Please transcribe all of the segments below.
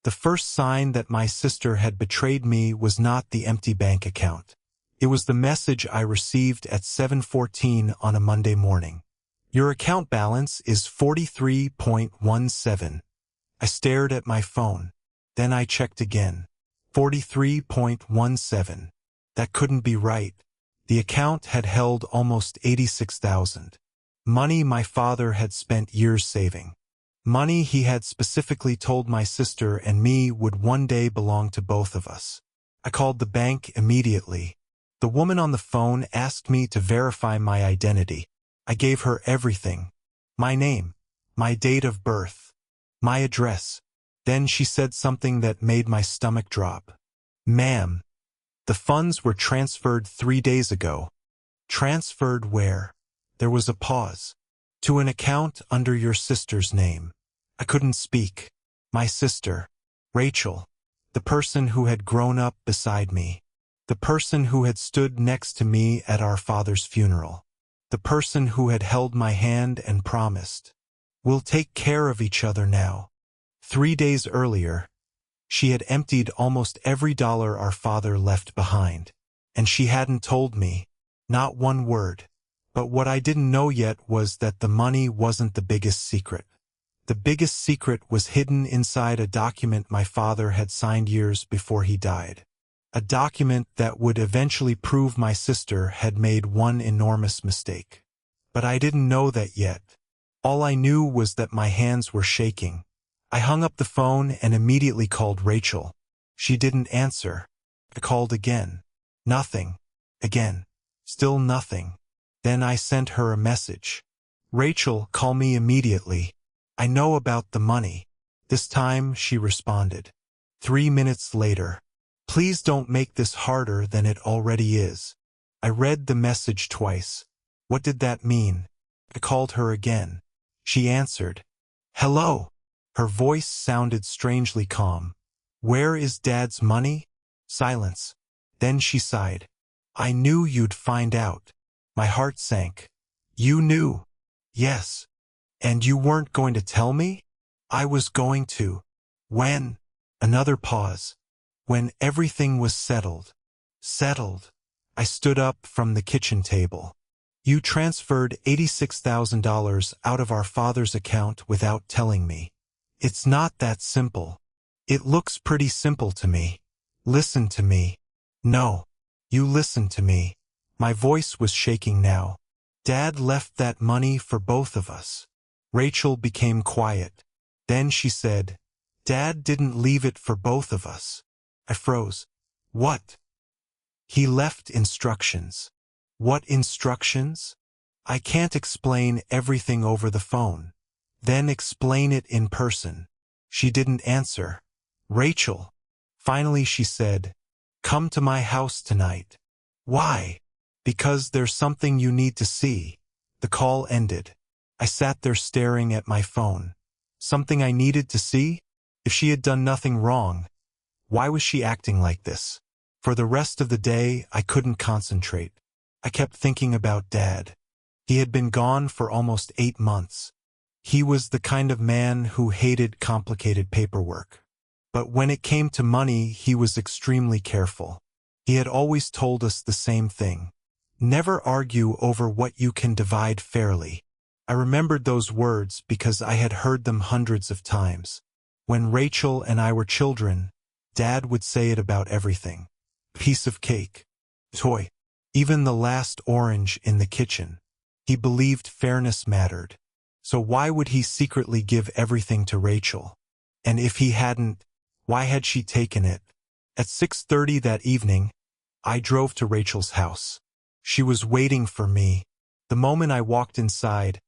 The first sign that my sister had betrayed me was not the empty bank account. It was the message I received at 7:14 on a Monday morning. Your account balance is 43.17. I stared at my phone. Then I checked again. 43.17. That couldn't be right. The account had held almost $86,000. Money my father had spent years saving. Money he had specifically told my sister and me would one day belong to both of us. I called the bank immediately. The woman on the phone asked me to verify my identity. I gave her everything. My name, my date of birth, my address. Then she said something that made my stomach drop. Ma'am, the funds were transferred 3 days ago. Transferred where? There was a pause. To an account under your sister's name. I couldn't speak. My sister, Rachel, the person who had grown up beside me. The person who had stood next to me at our father's funeral. The person who had held my hand and promised, "We'll take care of each other now." 3 days earlier, she had emptied almost every dollar our father left behind. And she hadn't told me, not one word. But what I didn't know yet was that the money wasn't the biggest secret. The biggest secret was hidden inside a document my father had signed years before he died. A document that would eventually prove my sister had made one enormous mistake. But I didn't know that yet. All I knew was that my hands were shaking. I hung up the phone and immediately called Rachel. She didn't answer. I called again. Nothing. Again. Still nothing. Then I sent her a message. "Rachel, call me immediately. I know about the money." This time she responded. 3 minutes later. "Please don't make this harder than it already is." I read the message twice. What did that mean? I called her again. She answered. "Hello." Her voice sounded strangely calm. "Where is Dad's money?" Silence. Then she sighed. "I knew you'd find out." My heart sank. "You knew?" "Yes." "And you weren't going to tell me?" "I was going to." "When?" Another pause. "When everything was settled." "Settled?" I stood up from the kitchen table. "You transferred $86,000 out of our father's account without telling me." "It's not that simple." "It looks pretty simple to me." "Listen to me." "No. You listen to me." My voice was shaking now. "Dad left that money for both of us." Rachel became quiet. Then she said, "Dad didn't leave it for both of us." I froze. "What?" "He left instructions." "What instructions?" "I can't explain everything over the phone." "Then explain it in person." She didn't answer. "Rachel." Finally she said, "Come to my house tonight." "Why?" "Because there's something you need to see." The call ended. I sat there staring at my phone. Something I needed to see? If she had done nothing wrong, why was she acting like this? For the rest of the day, I couldn't concentrate. I kept thinking about Dad. He had been gone for almost 8 months. He was the kind of man who hated complicated paperwork. But when it came to money, he was extremely careful. He had always told us the same thing. Never argue over what you can divide fairly. I remembered those words because I had heard them hundreds of times. When Rachel and I were children, Dad would say it about everything. Piece of cake. Toy. Even the last orange in the kitchen. He believed fairness mattered. So why would he secretly give everything to Rachel? And if he hadn't, why had she taken it? At 6:30 that evening, I drove to Rachel's house. She was waiting for me. The moment I walked inside,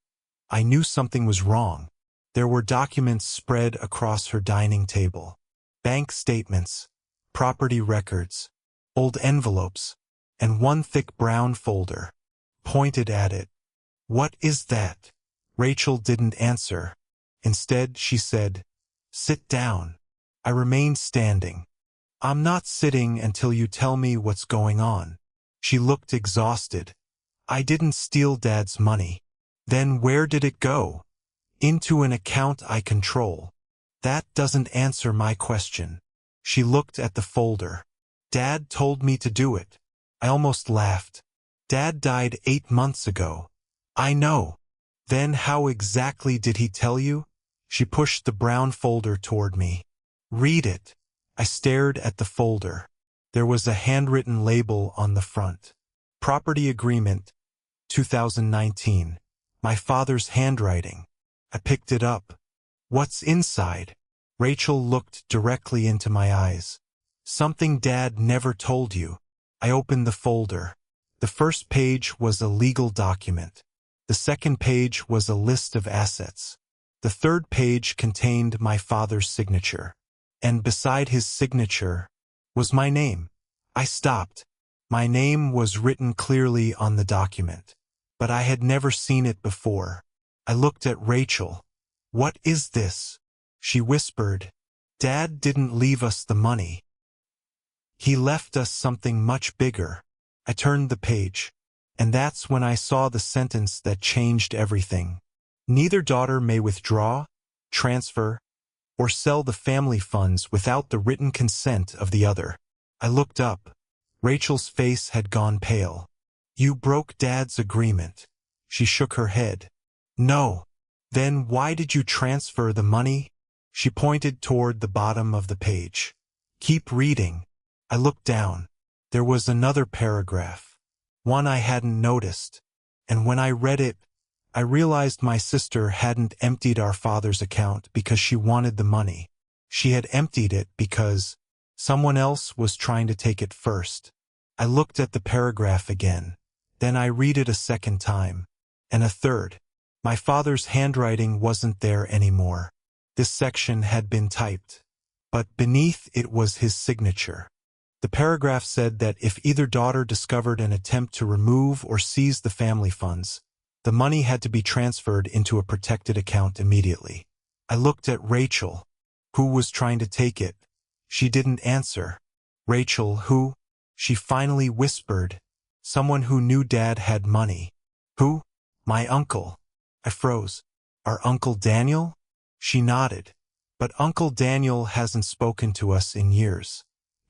I knew something was wrong. There were documents spread across her dining table. Bank statements, property records, old envelopes, and one thick brown folder. Pointed at it. "What is that?" Rachel didn't answer. Instead, she said, "Sit down." I remained standing. "I'm not sitting until you tell me what's going on." She looked exhausted. "I didn't steal Dad's money." "Then where did it go?" "Into an account I control." That doesn't answer my question. She looked at the folder. Dad told me to do it. I almost laughed. Dad died 8 months ago. I know. Then how exactly did he tell you? She pushed the brown folder toward me. Read it. I stared at the folder. There was a handwritten label on the front. Property Agreement, 2019. My father's handwriting. I picked it up. What's inside? Rachel looked directly into my eyes. Something Dad never told you. I opened the folder. The first page was a legal document. The second page was a list of assets. The third page contained my father's signature. And beside his signature was my name. I stopped. My name was written clearly on the document, but I had never seen it before. I looked at Rachel. What is this? She whispered. Dad didn't leave us the money. He left us something much bigger. I turned the page, and that's when I saw the sentence that changed everything. Neither daughter may withdraw, transfer, or sell the family funds without the written consent of the other. I looked up. Rachel's face had gone pale. You broke Dad's agreement. She shook her head. No. Then why did you transfer the money? She pointed toward the bottom of the page. Keep reading. I looked down. There was another paragraph. One I hadn't noticed. And when I read it, I realized my sister hadn't emptied our father's account because she wanted the money. She had emptied it because someone else was trying to take it first. I looked at the paragraph again. Then I read it a second time. And a third. My father's handwriting wasn't there anymore. This section had been typed. But beneath it was his signature. The paragraph said that if either daughter discovered an attempt to remove or seize the family funds, the money had to be transferred into a protected account immediately. I looked at Rachel. Who was trying to take it? She didn't answer. Rachel, who? She finally whispered. Someone who knew Dad had money. Who? My uncle. I froze. Our Uncle Daniel? She nodded. But Uncle Daniel hasn't spoken to us in years.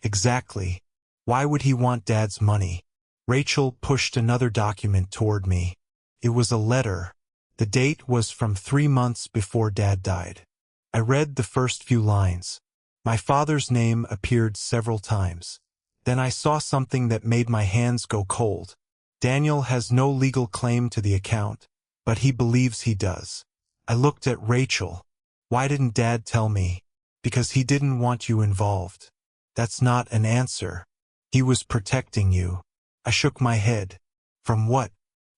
Exactly. Why would he want Dad's money? Rachel pushed another document toward me. It was a letter. The date was from 3 months before Dad died. I read the first few lines. My father's name appeared several times. Then I saw something that made my hands go cold. Daniel has no legal claim to the account, but he believes he does. I looked at Rachel. Why didn't Dad tell me? Because he didn't want you involved. That's not an answer. He was protecting you. I shook my head. From what?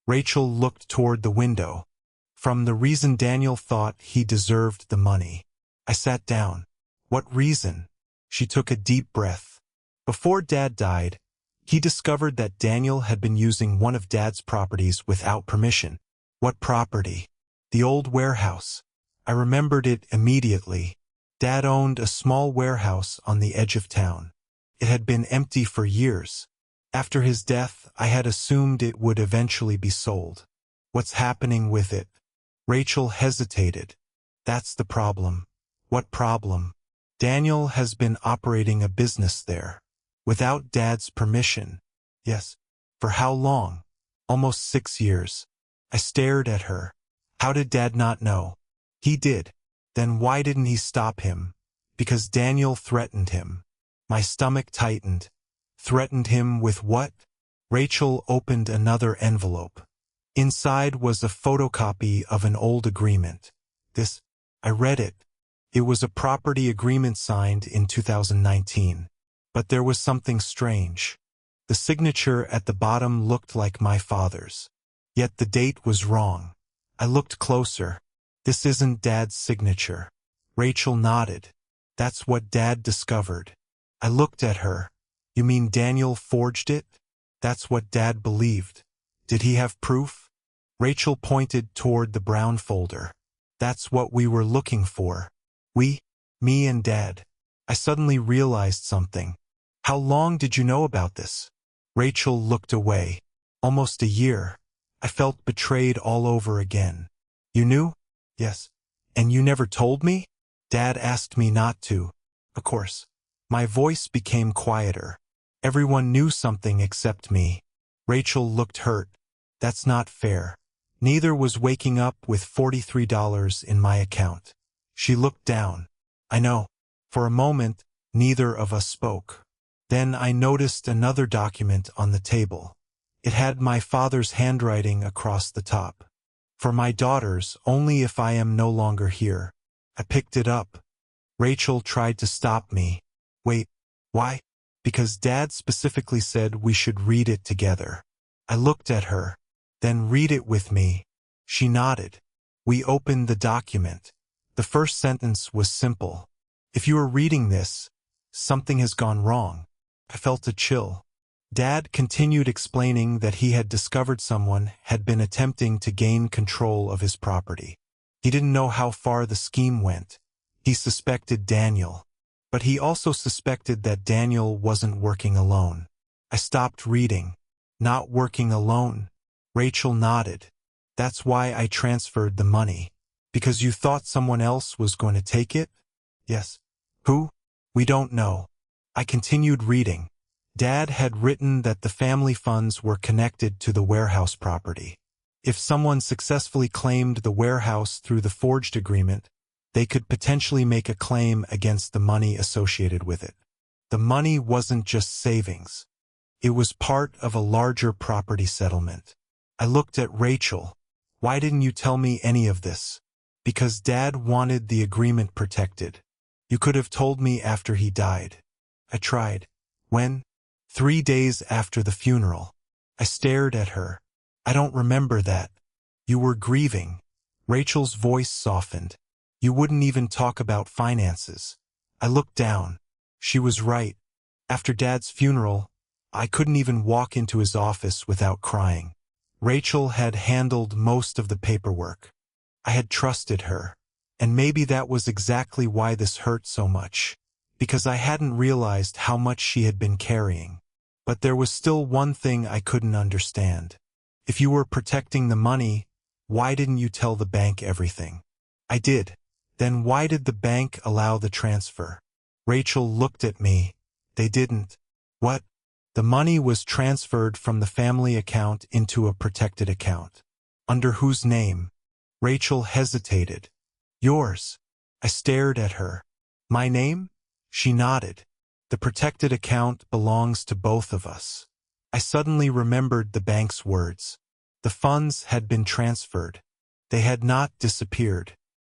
Rachel looked toward the window. From the reason Daniel thought he deserved the money. I sat down. What reason? She took a deep breath. Before Dad died, he discovered that Daniel had been using one of Dad's properties without permission. What property? The old warehouse. I remembered it immediately. Dad owned a small warehouse on the edge of town. It had been empty for years. After his death, I had assumed it would eventually be sold. What's happening with it? Rachel hesitated. That's the problem. What problem? Daniel has been operating a business there. Without Dad's permission. Yes. For how long? Almost 6 years. I stared at her. How did Dad not know? He did. Then why didn't he stop him? Because Daniel threatened him. My stomach tightened. Threatened him with what? Rachel opened another envelope. Inside was a photocopy of an old agreement. I read it. It was a property agreement signed in 2019. But there was something strange. The signature at the bottom looked like my father's. Yet the date was wrong. I looked closer. This isn't Dad's signature. Rachel nodded. That's what Dad discovered. I looked at her. You mean Daniel forged it? That's what Dad believed. Did he have proof? Rachel pointed toward the brown folder. That's what we were looking for. Me and Dad. I suddenly realized something. How long did you know about this? Rachel looked away. Almost a year. I felt betrayed all over again. You knew? Yes. And you never told me? Dad asked me not to. Of course. My voice became quieter. Everyone knew something except me. Rachel looked hurt. That's not fair. Neither was waking up with $43 in my account. She looked down. I know. For a moment, neither of us spoke. Then I noticed another document on the table. It had my father's handwriting across the top. For my daughters, only if I am no longer here. I picked it up. Rachel tried to stop me. Wait, why? Because Dad specifically said we should read it together. I looked at her. Then read it with me. She nodded. We opened the document. The first sentence was simple. If you are reading this, something has gone wrong. I felt a chill. Dad continued explaining that he had discovered someone had been attempting to gain control of his property. He didn't know how far the scheme went. He suspected Daniel. But he also suspected that Daniel wasn't working alone. I stopped reading. Not working alone? Rachel nodded. That's why I transferred the money. Because you thought someone else was going to take it? Yes. Who? We don't know. I continued reading. Dad had written that the family funds were connected to the warehouse property. If someone successfully claimed the warehouse through the forged agreement, they could potentially make a claim against the money associated with it. The money wasn't just savings. It was part of a larger property settlement. I looked at Rachel. Why didn't you tell me any of this? Because Dad wanted the agreement protected. You could have told me after he died. I tried. When? 3 days after the funeral. I stared at her. I don't remember that. You were grieving. Rachel's voice softened. You wouldn't even talk about finances. I looked down. She was right. After Dad's funeral, I couldn't even walk into his office without crying. Rachel had handled most of the paperwork. I had trusted her. And maybe that was exactly why this hurt so much. Because I hadn't realized how much she had been carrying. But there was still one thing I couldn't understand. If you were protecting the money, why didn't you tell the bank everything? I did. Then why did the bank allow the transfer? Rachel looked at me. They didn't. What? The money was transferred from the family account into a protected account. Under whose name? Rachel hesitated. Yours. I stared at her. My name? She nodded. The protected account belongs to both of us. I suddenly remembered the bank's words. The funds had been transferred. They had not disappeared.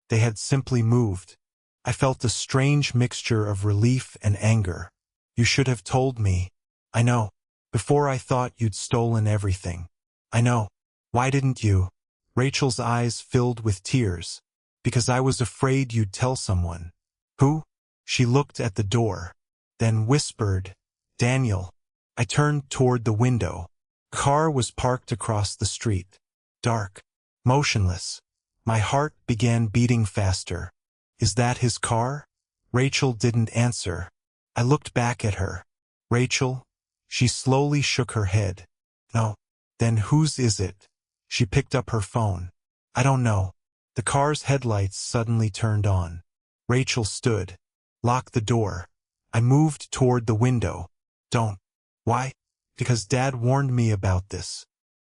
They had simply moved. I felt a strange mixture of relief and anger. You should have told me. I know. Before I thought you'd stolen everything. I know. Why didn't you? Rachel's eyes filled with tears. Because I was afraid you'd tell someone. Who? She looked at the door. Then whispered, Daniel. I turned toward the window. Car was parked across the street. Dark. Motionless. My heart began beating faster. Is that his car? Rachel didn't answer. I looked back at her. Rachel? She slowly shook her head. No. Then whose is it? She picked up her phone. I don't know. The car's headlights suddenly turned on. Rachel stood. Lock the door. I moved toward the window. Don't. Why? Because Dad warned me about this.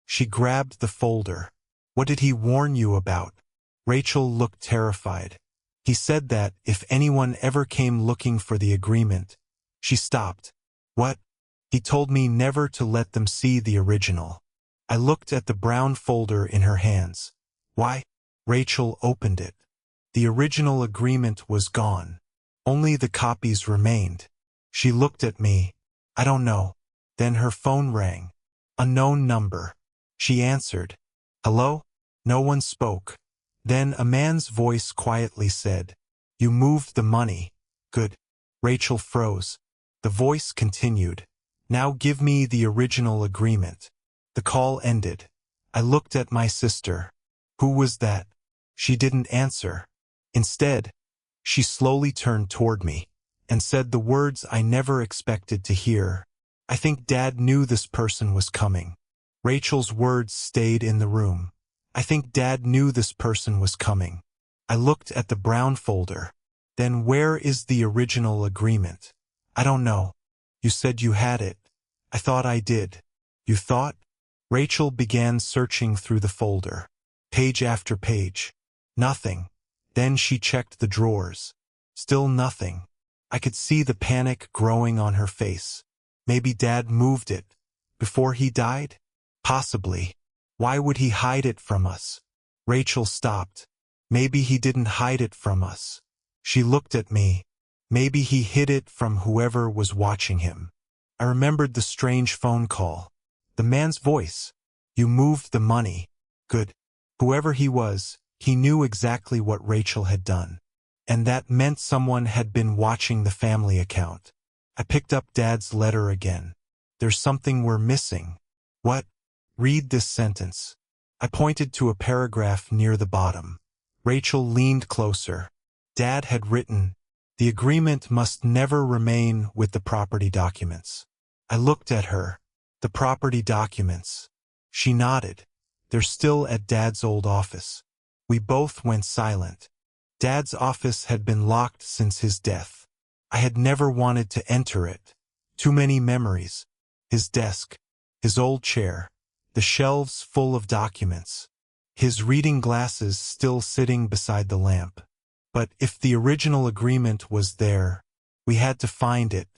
She grabbed the folder. What did he warn you about? Rachel looked terrified. He said that if anyone ever came looking for the agreement. She stopped. What? He told me never to let them see the original. I looked at the brown folder in her hands. Why? Rachel opened it. The original agreement was gone. Only the copies remained. She looked at me. I don't know. Then her phone rang. Unknown number. She answered. Hello? No one spoke. Then a man's voice quietly said, You moved the money. Good. Rachel froze. The voice continued. Now give me the original agreement. The call ended. I looked at my sister. Who was that? She didn't answer. Instead, she slowly turned toward me and said the words I never expected to hear. I think Dad knew this person was coming. Rachel's words stayed in the room. I think Dad knew this person was coming. I looked at the brown folder. Then where is the original agreement? I don't know. You said you had it. I thought I did. You thought? Rachel began searching through the folder. Page after page. Nothing. Then she checked the drawers. Still nothing. I could see the panic growing on her face. Maybe Dad moved it. Before he died? Possibly. Why would he hide it from us? Rachel stopped. Maybe he didn't hide it from us. She looked at me. Maybe he hid it from whoever was watching him. I remembered the strange phone call. The man's voice. You moved the money. Good. Whoever he was, he knew exactly what Rachel had done. And that meant someone had been watching the family account. I picked up Dad's letter again. There's something we're missing. What? Read this sentence. I pointed to a paragraph near the bottom. Rachel leaned closer. Dad had written, "The agreement must never remain with the property documents." I looked at her. The property documents. She nodded. They're still at Dad's old office. We both went silent. Dad's office had been locked since his death. I had never wanted to enter it. Too many memories. His desk. His old chair. The shelves full of documents. His reading glasses still sitting beside the lamp. But if the original agreement was there, we had to find it.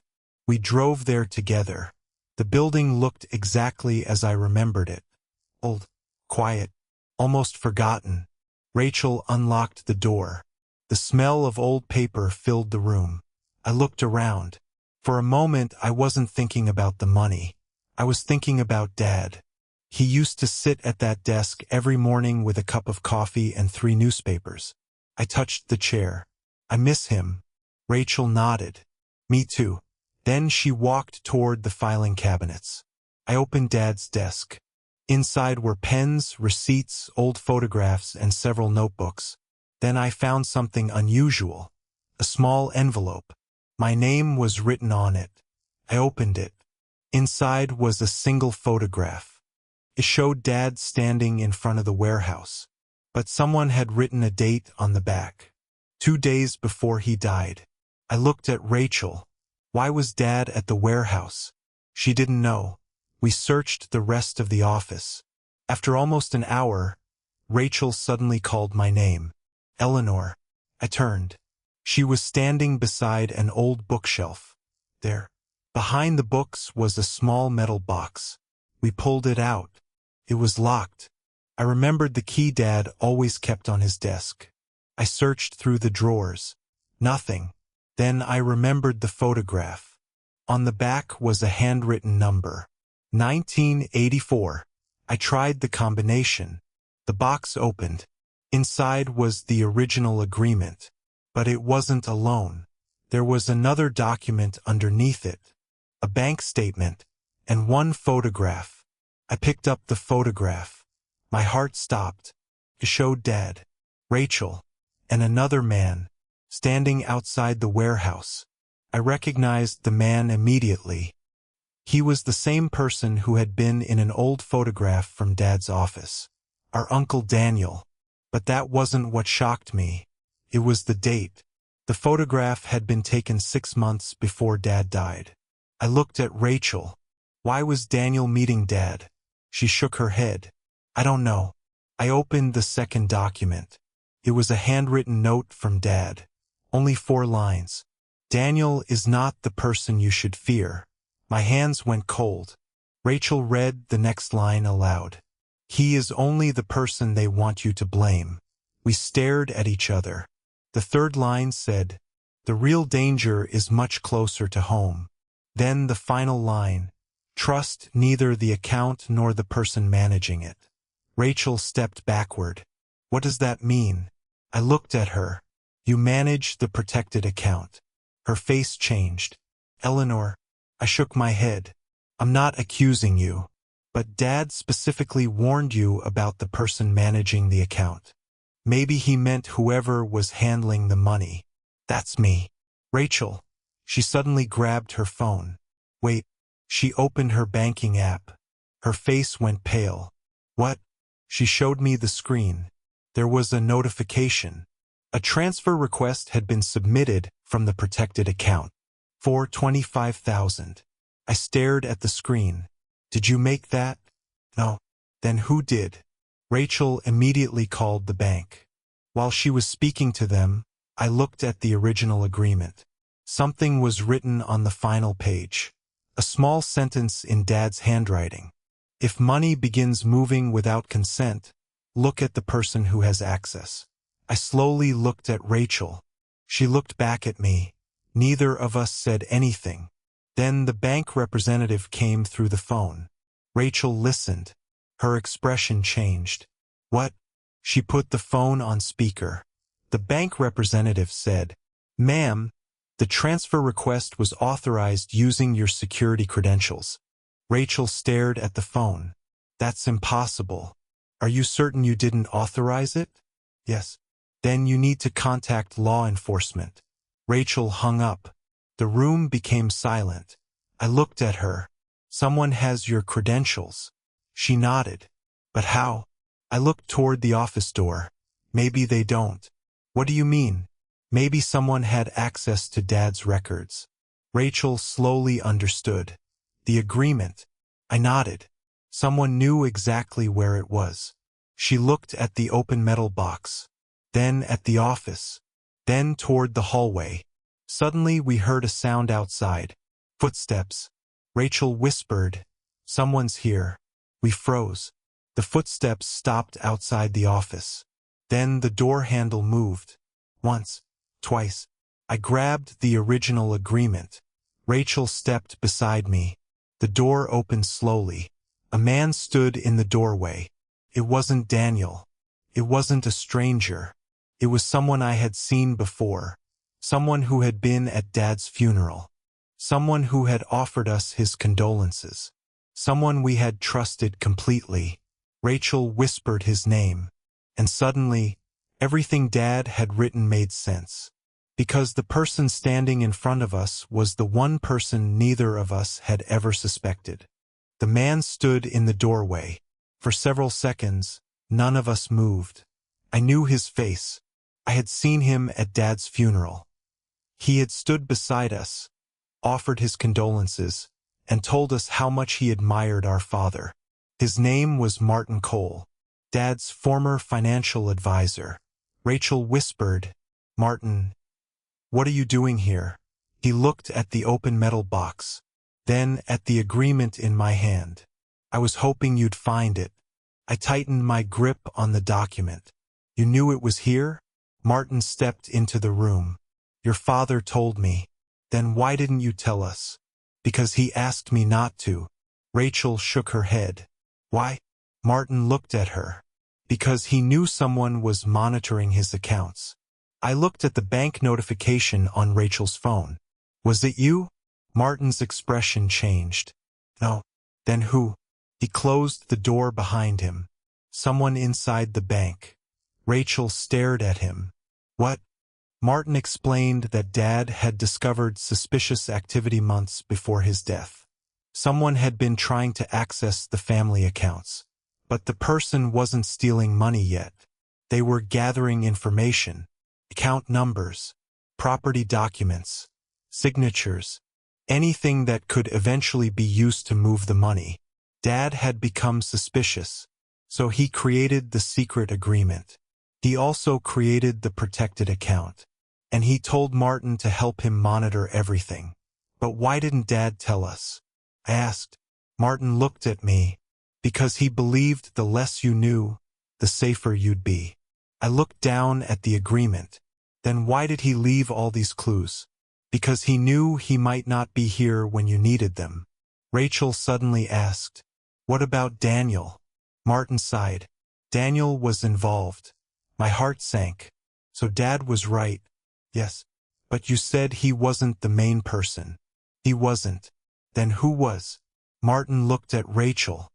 We drove there together. The building looked exactly as I remembered it. Old, quiet, almost forgotten. Rachel unlocked the door. The smell of old paper filled the room. I looked around. For a moment, I wasn't thinking about the money. I was thinking about Dad. He used to sit at that desk every morning with a cup of coffee and 3 newspapers. I touched the chair. I miss him. Rachel nodded. Me too. Then she walked toward the filing cabinets. I opened Dad's desk. Inside were pens, receipts, old photographs, and several notebooks. Then I found something unusual. A small envelope. My name was written on it. I opened it. Inside was a single photograph. It showed Dad standing in front of the warehouse. But someone had written a date on the back. 2 days before he died. I looked at Rachel. Why was Dad at the warehouse? She didn't know. We searched the rest of the office. After almost an hour, Rachel suddenly called my name. Eleanor. I turned. She was standing beside an old bookshelf. There. Behind the books was a small metal box. We pulled it out. It was locked. I remembered the key Dad always kept on his desk. I searched through the drawers. Nothing. Then I remembered the photograph. On the back was a handwritten number. 1984. I tried the combination. The box opened. Inside was the original agreement. But it wasn't alone. There was another document underneath it. A bank statement. And 1 photograph. I picked up the photograph. My heart stopped. It showed Dad, Rachel, and another man, standing outside the warehouse. I recognized the man immediately. He was the same person who had been in an old photograph from Dad's office. Our Uncle Daniel. But that wasn't what shocked me. It was the date. The photograph had been taken 6 months before Dad died. I looked at Rachel. Why was Daniel meeting Dad? She shook her head. I don't know. I opened the second document. It was a handwritten note from Dad. Only 4 lines. Daniel is not the person you should fear. My hands went cold. Rachel read the next line aloud. He is only the person they want you to blame. We stared at each other. The third line said, the real danger is much closer to home. Then the final line, trust neither the account nor the person managing it. Rachel stepped backward. What does that mean? I looked at her. You manage the protected account. Her face changed. Eleanor, I shook my head. I'm not accusing you. But Dad specifically warned you about the person managing the account. Maybe he meant whoever was handling the money. That's me. Rachel. She suddenly grabbed her phone. Wait. She opened her banking app. Her face went pale. What? She showed me the screen. There was a notification. A transfer request had been submitted from the protected account for $25,000. I stared at the screen. Did you make that? No. Then who did? Rachel immediately called the bank. While she was speaking to them, I looked at the original agreement. Something was written on the final page. A small sentence in Dad's handwriting. If money begins moving without consent, look at the person who has access. I slowly looked at Rachel. She looked back at me. Neither of us said anything. Then the bank representative came through the phone. Rachel listened. Her expression changed. What? She put the phone on speaker. The bank representative said, "Ma'am, the transfer request was authorized using your security credentials." Rachel stared at the phone. That's impossible. Are you certain you didn't authorize it? Yes. Then you need to contact law enforcement. Rachel hung up. The room became silent. I looked at her. Someone has your credentials. She nodded. But how? I looked toward the office door. Maybe they don't. What do you mean? Maybe someone had access to Dad's records. Rachel slowly understood. The agreement. I nodded. Someone knew exactly where it was. She looked at the open metal box. Then at the office. Then toward the hallway. Suddenly we heard a sound outside. Footsteps. Rachel whispered, "Someone's here." We froze. The footsteps stopped outside the office. Then the door handle moved. Once, twice. I grabbed the original agreement. Rachel stepped beside me. The door opened slowly. A man stood in the doorway. It wasn't Daniel. It wasn't a stranger. It was someone I had seen before. Someone who had been at Dad's funeral. Someone who had offered us his condolences. Someone we had trusted completely. Rachel whispered his name. And suddenly, everything Dad had written made sense. Because the person standing in front of us was the one person neither of us had ever suspected. The man stood in the doorway. For several seconds, none of us moved. I knew his face. I had seen him at Dad's funeral. He had stood beside us, offered his condolences, and told us how much he admired our father. His name was Martin Cole, Dad's former financial advisor. Rachel whispered, "Martin, what are you doing here?" He looked at the open metal box, then at the agreement in my hand. "I was hoping you'd find it." I tightened my grip on the document. "You knew it was here?" Martin stepped into the room. "Your father told me." "Then why didn't you tell us?" "Because he asked me not to." Rachel shook her head. "Why?" Martin looked at her. "Because he knew someone was monitoring his accounts." I looked at the bank notification on Rachel's phone. "Was it you?" Martin's expression changed. "No." "Then who?" He closed the door behind him. "Someone inside the bank." Rachel stared at him. "What?" Martin explained that Dad had discovered suspicious activity months before his death. Someone had been trying to access the family accounts. But the person wasn't stealing money yet. They were gathering information, account numbers, property documents, signatures, anything that could eventually be used to move the money. Dad had become suspicious, so he created the secret agreement. He also created the protected account. And he told Martin to help him monitor everything. "But why didn't Dad tell us?" I asked. Martin looked at me. "Because he believed the less you knew, the safer you'd be." I looked down at the agreement. "Then why did he leave all these clues?" "Because he knew he might not be here when you needed them." Rachel suddenly asked, "What about Daniel?" Martin sighed. "Daniel was involved." My heart sank. So Dad was right. "Yes. But you said he wasn't the main person." "He wasn't." "Then who was?" Martin looked at Rachel.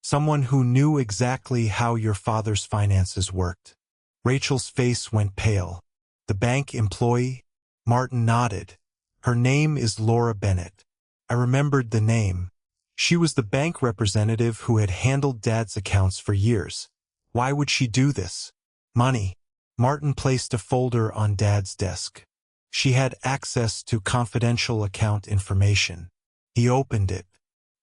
"Someone who knew exactly how your father's finances worked." Rachel's face went pale. "The bank employee?" Martin nodded. "Her name is Laura Bennett." I remembered the name. She was the bank representative who had handled Dad's accounts for years. Why would she do this? Money. Martin placed a folder on Dad's desk. She had access to confidential account information. He opened it.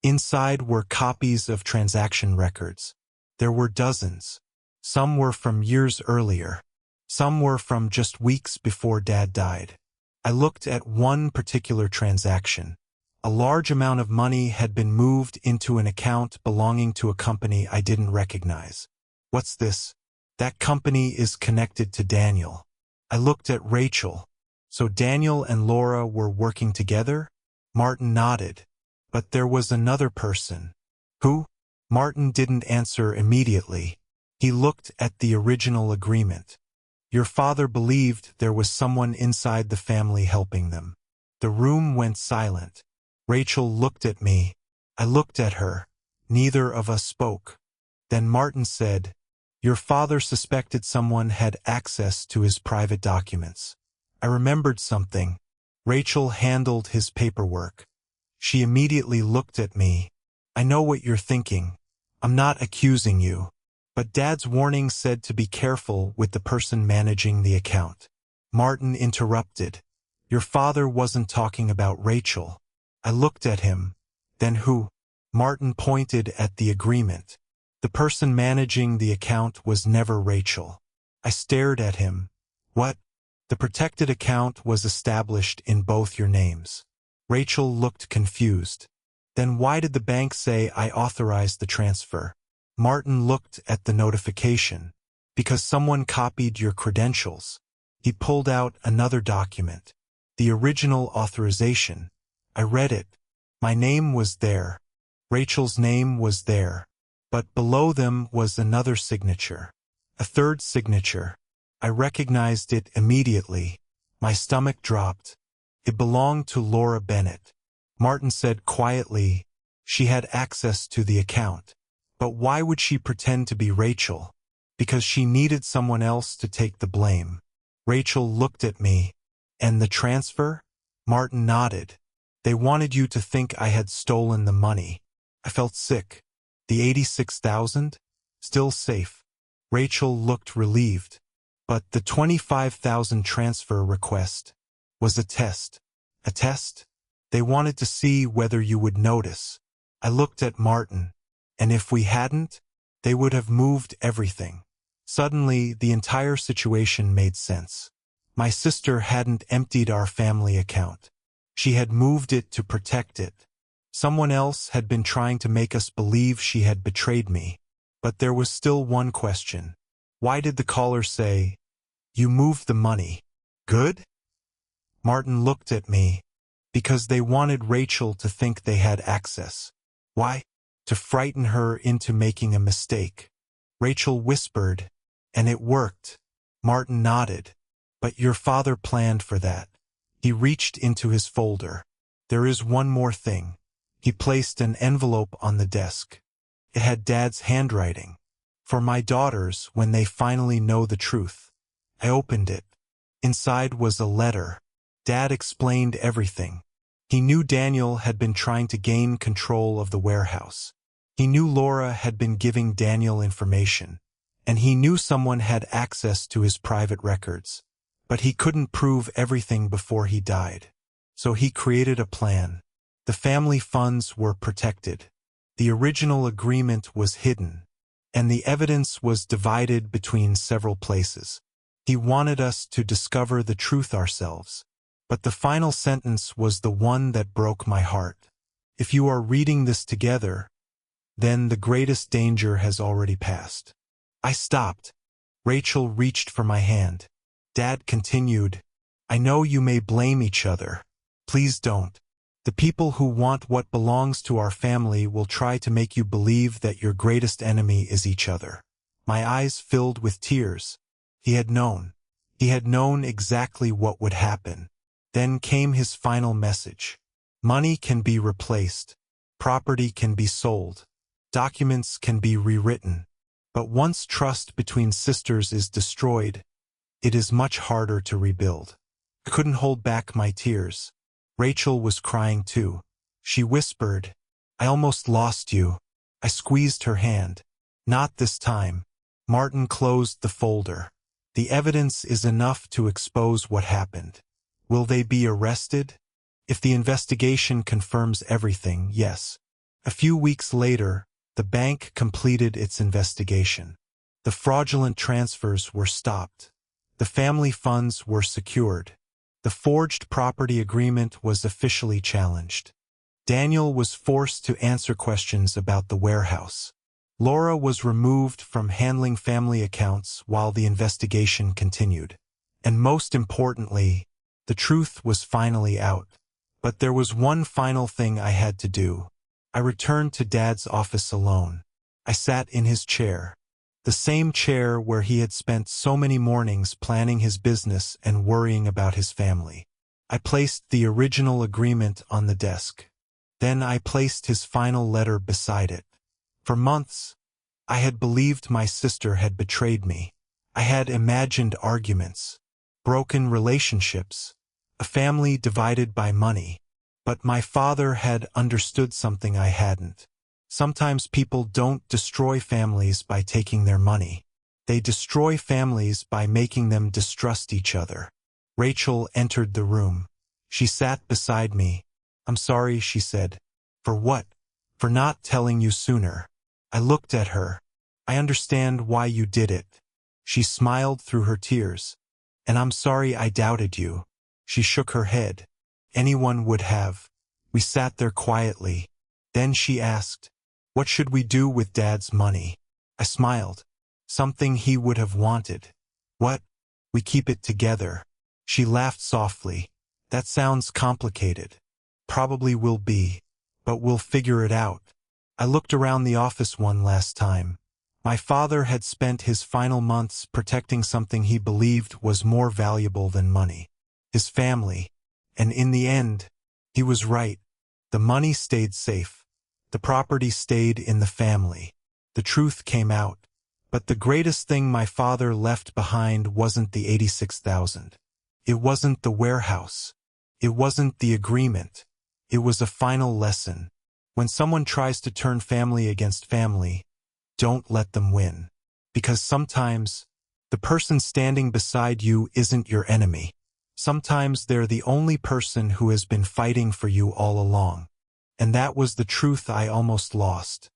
Inside were copies of transaction records. There were dozens. Some were from years earlier. Some were from just weeks before Dad died. I looked at one particular transaction. A large amount of money had been moved into an account belonging to a company I didn't recognize. What's this? That company is connected to Daniel. I looked at Rachel. So Daniel and Laura were working together? Martin nodded. But there was another person. Who? Martin didn't answer immediately. He looked at the original agreement. Your father believed there was someone inside the family helping them. The room went silent. Rachel looked at me. I looked at her. Neither of us spoke. Then Martin said, your father suspected someone had access to his private documents. I remembered something. Rachel handled his paperwork. She immediately looked at me. I know what you're thinking. I'm not accusing you. But Dad's warning said to be careful with the person managing the account. Martin interrupted. Your father wasn't talking about Rachel. I looked at him. Then who? Martin pointed at the agreement. The person managing the account was never Rachel. I stared at him. What? The protected account was established in both your names. Rachel looked confused. Then why did the bank say I authorized the transfer? Martin looked at the notification. Because someone copied your credentials. He pulled out another document. The original authorization. I read it. My name was there. Rachel's name was there. But below them was another signature. A third signature. I recognized it immediately. My stomach dropped. It belonged to Laura Bennett. Martin said quietly, she had access to the account. But why would she pretend to be Rachel? Because she needed someone else to take the blame. Rachel looked at me. And the transfer? Martin nodded. They wanted you to think I had stolen the money. I felt sick. The 86,000? Still safe. Rachel looked relieved. But the 25,000 transfer request was a test. A test? They wanted to see whether you would notice. I looked at Martin. And if we hadn't, they would have moved everything. Suddenly, the entire situation made sense. My sister hadn't emptied our family account. She had moved it to protect it. Someone else had been trying to make us believe she had betrayed me. But there was still one question. Why did the caller say, you moved the money? Good? Martin looked at me. Because they wanted Rachel to think they had access. Why? To frighten her into making a mistake. Rachel whispered, and it worked. Martin nodded. But your father planned for that. He reached into his folder. There is one more thing. He placed an envelope on the desk. It had Dad's handwriting. For my daughters, when they finally know the truth. I opened it. Inside was a letter. Dad explained everything. He knew Daniel had been trying to gain control of the warehouse. He knew Laura had been giving Daniel information, and he knew someone had access to his private records. But he couldn't prove everything before he died. So he created a plan. The family funds were protected. The original agreement was hidden, and the evidence was divided between several places. He wanted us to discover the truth ourselves. But the final sentence was the one that broke my heart. If you are reading this together, then the greatest danger has already passed. I stopped. Rachel reached for my hand. Dad continued, I know you may blame each other. Please don't. The people who want what belongs to our family will try to make you believe that your greatest enemy is each other. My eyes filled with tears. He had known. He had known exactly what would happen. Then came his final message. Money can be replaced. Property can be sold. Documents can be rewritten. But once trust between sisters is destroyed, it is much harder to rebuild. I couldn't hold back my tears. Rachel was crying too. She whispered, I almost lost you. I squeezed her hand. Not this time. Martin closed the folder. The evidence is enough to expose what happened. Will they be arrested? If the investigation confirms everything, yes. A few weeks later, the bank completed its investigation. The fraudulent transfers were stopped. The family funds were secured. The forged property agreement was officially challenged. Daniel was forced to answer questions about the warehouse. Laura was removed from handling family accounts while the investigation continued. And most importantly, the truth was finally out. But there was one final thing I had to do. I returned to Dad's office alone. I sat in his chair. The same chair where he had spent so many mornings planning his business and worrying about his family. I placed the original agreement on the desk. Then I placed his final letter beside it. For months, I had believed my sister had betrayed me. I had imagined arguments, broken relationships, a family divided by money. But my father had understood something I hadn't. Sometimes people don't destroy families by taking their money. They destroy families by making them distrust each other. Rachel entered the room. She sat beside me. "I'm sorry," she said. "For what?" "For not telling you sooner." I looked at her. "I understand why you did it." She smiled through her tears. "And I'm sorry I doubted you." She shook her head. "Anyone would have." We sat there quietly. Then she asked, "What should we do with Dad's money?" I smiled. "Something he would have wanted." "What?" "We keep it together." She laughed softly. "That sounds complicated." "Probably will be. But we'll figure it out." I looked around the office one last time. My father had spent his final months protecting something he believed was more valuable than money. His family. And in the end, he was right. The money stayed safe. The property stayed in the family. The truth came out. But the greatest thing my father left behind wasn't the 86,000. It wasn't the warehouse. It wasn't the agreement. It was a final lesson. When someone tries to turn family against family, don't let them win. Because sometimes, the person standing beside you isn't your enemy. Sometimes they're the only person who has been fighting for you all along. And that was the truth I almost lost.